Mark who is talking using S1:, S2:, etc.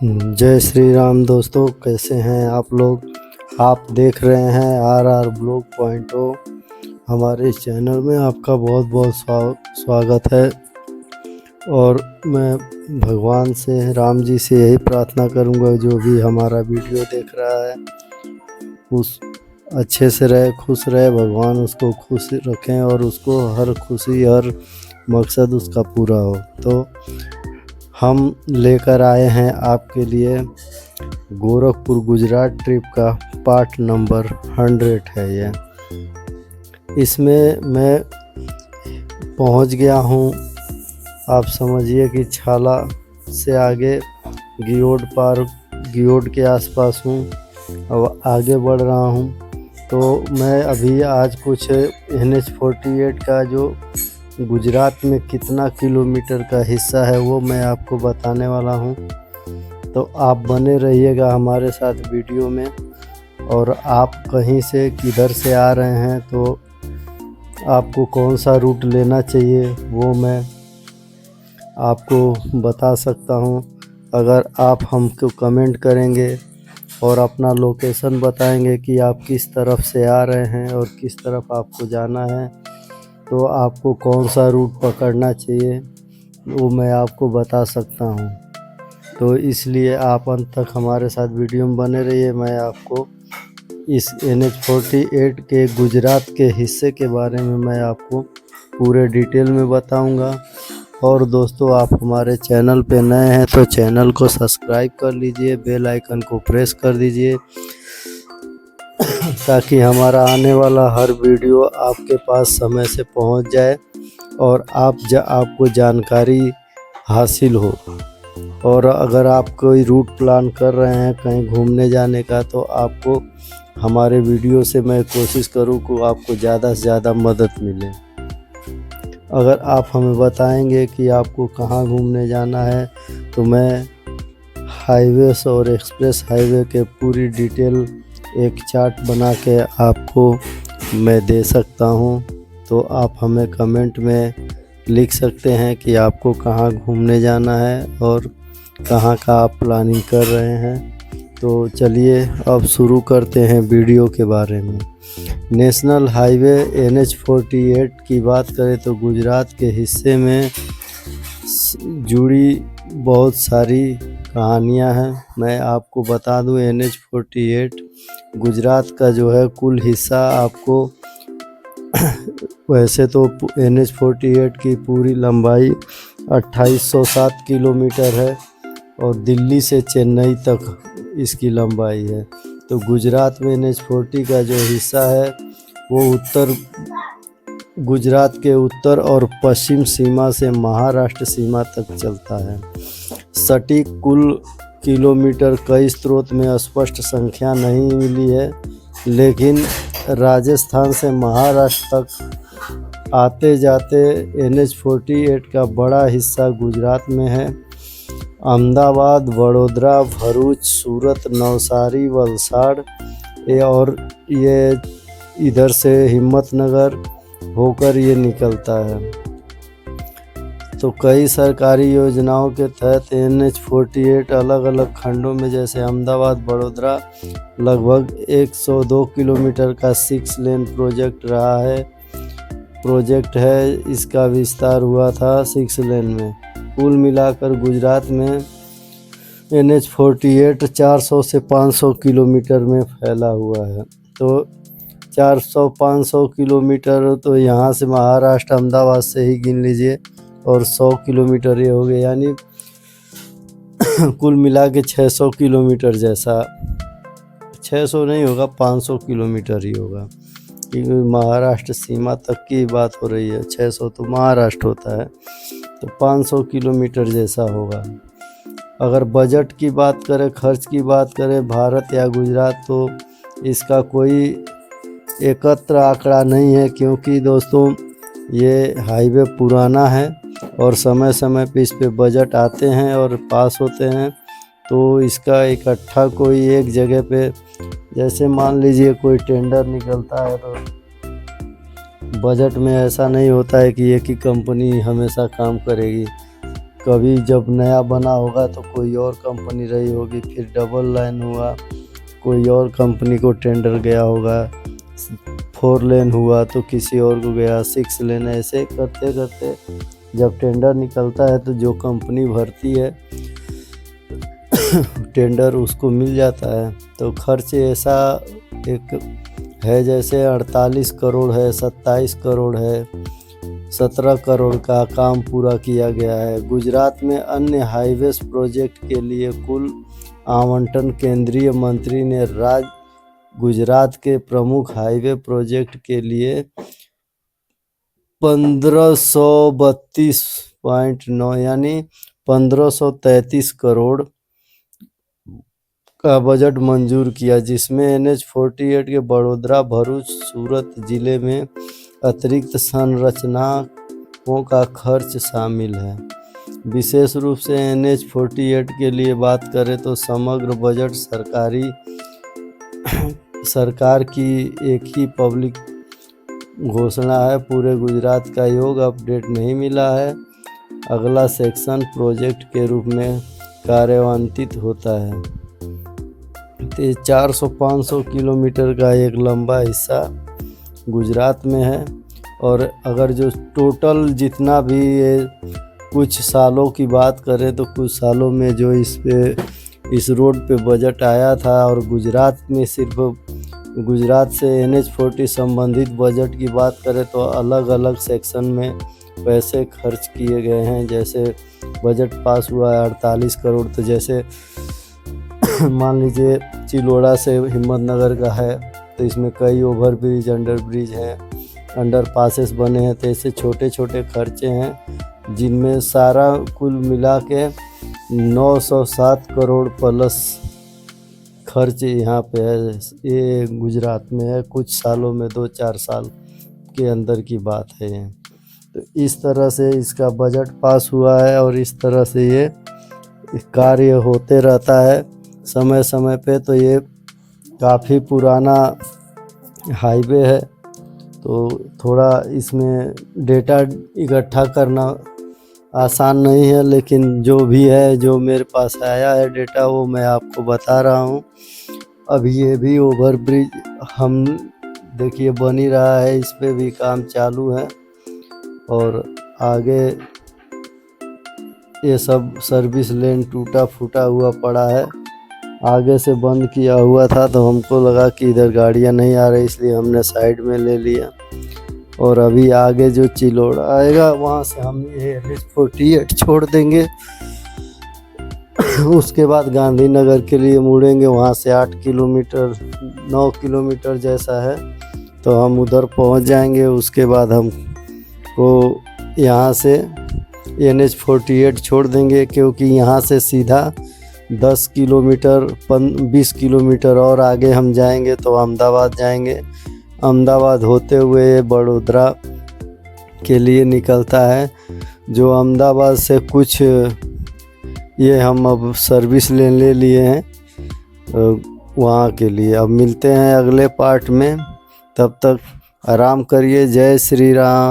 S1: जय श्री राम दोस्तों, कैसे हैं आप लोग। आप देख रहे हैं आर ब्लॉग पॉइंट ओ। हमारे इस चैनल में आपका बहुत बहुत स्वागत है। और मैं भगवान से, राम जी से यही प्रार्थना करूंगा, जो भी हमारा वीडियो देख रहा है उस अच्छे से रहे, खुश रहे। भगवान उसको खुश रखें और उसको हर खुशी, हर मकसद उसका पूरा हो। तो हम लेकर आए हैं आपके लिए गोरखपुर गुजरात ट्रिप का पार्ट नंबर 100 है ये। इसमें मैं पहुंच गया हूं, आप समझिए कि छाला से आगे गियोड के आसपास हूं। अब आगे बढ़ रहा हूं। तो मैं अभी आज कुछ NH-48 का जो गुजरात में कितना किलोमीटर का हिस्सा है वो मैं आपको बताने वाला हूं। तो आप बने रहिएगा हमारे साथ वीडियो में। और आप कहीं से, किधर से आ रहे हैं, तो आपको कौन सा रूट लेना चाहिए वो मैं आपको बता सकता हूं। अगर आप हमको कमेंट करेंगे और अपना लोकेशन बताएंगे कि आप किस तरफ से आ रहे हैं और किस तरफ आपको जाना है, तो आपको कौन सा रूट पकड़ना चाहिए वो मैं आपको बता सकता हूं। तो इसलिए आप अंत तक हमारे साथ वीडियो में बने रहिए। मैं आपको इस NH-48 के गुजरात के हिस्से के बारे में मैं आपको पूरे डिटेल में बताऊंगा। और दोस्तों, आप हमारे चैनल पे नए हैं तो चैनल को सब्सक्राइब कर लीजिए, बेल आइकन को प्रेस कर दीजिए, ताकि हमारा आने वाला हर वीडियो आपके पास समय से पहुंच जाए और आपको जानकारी हासिल हो। और अगर आप कोई रूट प्लान कर रहे हैं कहीं घूमने जाने का, तो आपको हमारे वीडियो से मैं कोशिश करूं कि आपको ज़्यादा से ज़्यादा मदद मिले। अगर आप हमें बताएंगे कि आपको कहां घूमने जाना है, तो मैं हाईवेज और एक्सप्रेस हाईवे के पूरी डिटेल एक चार्ट बना के आपको मैं दे सकता हूं। तो आप हमें कमेंट में लिख सकते हैं कि आपको कहां घूमने जाना है और कहां का आप प्लानिंग कर रहे हैं। तो चलिए अब शुरू करते हैं वीडियो के बारे में। नेशनल हाईवे NH-48 की बात करें तो गुजरात के हिस्से में जुड़ी बहुत सारी कहानियां हैं। मैं आपको बता दूं, NH-48 गुजरात का जो है कुल हिस्सा आपको वैसे तो NH-48 की पूरी लंबाई 2807 किलोमीटर है और दिल्ली से चेन्नई तक इसकी लंबाई है। तो गुजरात में NH-40 का जो हिस्सा है वो गुजरात के उत्तर और पश्चिम सीमा से महाराष्ट्र सीमा तक चलता है। सटीक कुल किलोमीटर कई स्रोत में स्पष्ट संख्या नहीं मिली है, लेकिन राजस्थान से महाराष्ट्र तक आते जाते NH-48 का बड़ा हिस्सा गुजरात में है। अहमदाबाद, वडोदरा, भरूच, सूरत, नवसारी, वलसाड़ और ये इधर से हिम्मतनगर होकर ये निकलता है। तो कई सरकारी योजनाओं के तहत NH-48 अलग अलग खंडों में, जैसे अहमदाबाद वडोदरा लगभग 102 किलोमीटर का 6 लेन प्रोजेक्ट है। इसका विस्तार हुआ था 6 लेन में। कुल मिलाकर गुजरात में NH-48 400 से 500 किलोमीटर में फैला हुआ है। तो 400-500 किलोमीटर तो यहाँ से महाराष्ट्र अहमदाबाद से ही गिन लीजिए, और 100 किलोमीटर ये हो गए, यानी कुल मिला के 600 किलोमीटर जैसा। 600 नहीं होगा, 500 किलोमीटर ही होगा, क्योंकि महाराष्ट्र सीमा तक की बात हो रही है। 600 तो महाराष्ट्र होता है, तो 500 किलोमीटर जैसा होगा। अगर बजट की बात करें, खर्च की बात करें भारत या गुजरात, तो इसका कोई एकत्र आंकड़ा नहीं है, क्योंकि दोस्तों ये हाईवे पुराना है और समय समय पे इस पे बजट आते हैं और पास होते हैं। तो इसका इकट्ठा कोई एक जगह पे, जैसे मान लीजिए कोई टेंडर निकलता है, तो बजट में ऐसा नहीं होता है कि एक ही कंपनी हमेशा काम करेगी। कभी जब नया बना होगा तो कोई और कंपनी रही होगी, फिर डबल लाइन हुआ, कोई और कंपनी को टेंडर गया होगा, 4 लेन हुआ तो किसी और को गया, 6 लेन, ऐसे करते करते जब टेंडर निकलता है तो जो कंपनी भरती है टेंडर उसको मिल जाता है। तो खर्च ऐसा एक है, जैसे 48 करोड़ है, 27 करोड़ है, 17 करोड़ का काम पूरा किया गया है। गुजरात में अन्य हाईवेज प्रोजेक्ट के लिए कुल आवंटन केंद्रीय मंत्री ने गुजरात के प्रमुख हाईवे प्रोजेक्ट के लिए 1532.9 यानी 1533 करोड़ का बजट मंजूर किया, जिसमें NH-48 के बड़ोदरा, भरूच, सूरत जिले में अतिरिक्त संरचनाओं का खर्च शामिल है। विशेष रूप से NH-48 के लिए बात करें तो समग्र बजट सरकार की एक ही पब्लिक घोषणा है। पूरे गुजरात का योग अपडेट नहीं मिला है। अगला सेक्शन प्रोजेक्ट के रूप में कार्यान्वित होता है। 400-500 किलोमीटर का एक लंबा हिस्सा गुजरात में है। और अगर जो टोटल जितना भी ये कुछ सालों की बात करें तो कुछ सालों में जो इस रोड पे बजट आया था, और गुजरात में सिर्फ गुजरात से NH-40 संबंधित बजट की बात करें तो अलग अलग सेक्शन में पैसे खर्च किए गए हैं। जैसे बजट पास हुआ है 48 करोड़, तो जैसे मान लीजिए चिलोड़ा से हिम्मतनगर का है तो इसमें कई ओवर ब्रिज, अंडर ब्रिज हैं, अंडर पासेस बने हैं। तो ऐसे छोटे छोटे खर्चे हैं जिनमें सारा कुल मिला के 907 करोड़ प्लस खर्च यहाँ पे है। ये गुजरात में है, कुछ सालों में 2-4 साल के अंदर की बात है ये। तो इस तरह से इसका बजट पास हुआ है और इस तरह से ये कार्य होते रहता है समय समय पे। तो ये काफ़ी पुराना हाईवे है, तो थोड़ा इसमें डेटा इकट्ठा करना आसान नहीं है, लेकिन जो भी है, जो मेरे पास आया है डेटा, वो मैं आपको बता रहा हूँ। अब ये भी ओवर ब्रिज हम देखिए बन ही रहा है, इस पे भी काम चालू है। और आगे ये सब सर्विस लेन टूटा फूटा हुआ पड़ा है, आगे से बंद किया हुआ था, तो हमको लगा कि इधर गाड़ियाँ नहीं आ रही, इसलिए हमने साइड में ले लिया। और अभी आगे जो चिलोड़ा आएगा वहाँ से हम ये NH-48 छोड़ देंगे। उसके बाद गांधीनगर के लिए मुड़ेंगे, वहाँ से 8 किलोमीटर 9 किलोमीटर जैसा है, तो हम उधर पहुँच जाएंगे। उसके बाद हमको यहाँ से NH-48 छोड़ देंगे, क्योंकि यहाँ से सीधा 10 किलोमीटर 20 किलोमीटर और आगे हम जाएंगे तो अहमदाबाद जाएंगे। अहमदाबाद होते हुए बड़ोदरा के लिए निकलता है, जो अहमदाबाद से कुछ ये हम अब सर्विस ले लिए हैं वहाँ के लिए। अब मिलते हैं अगले पार्ट में, तब तक आराम करिए। जय श्री राम।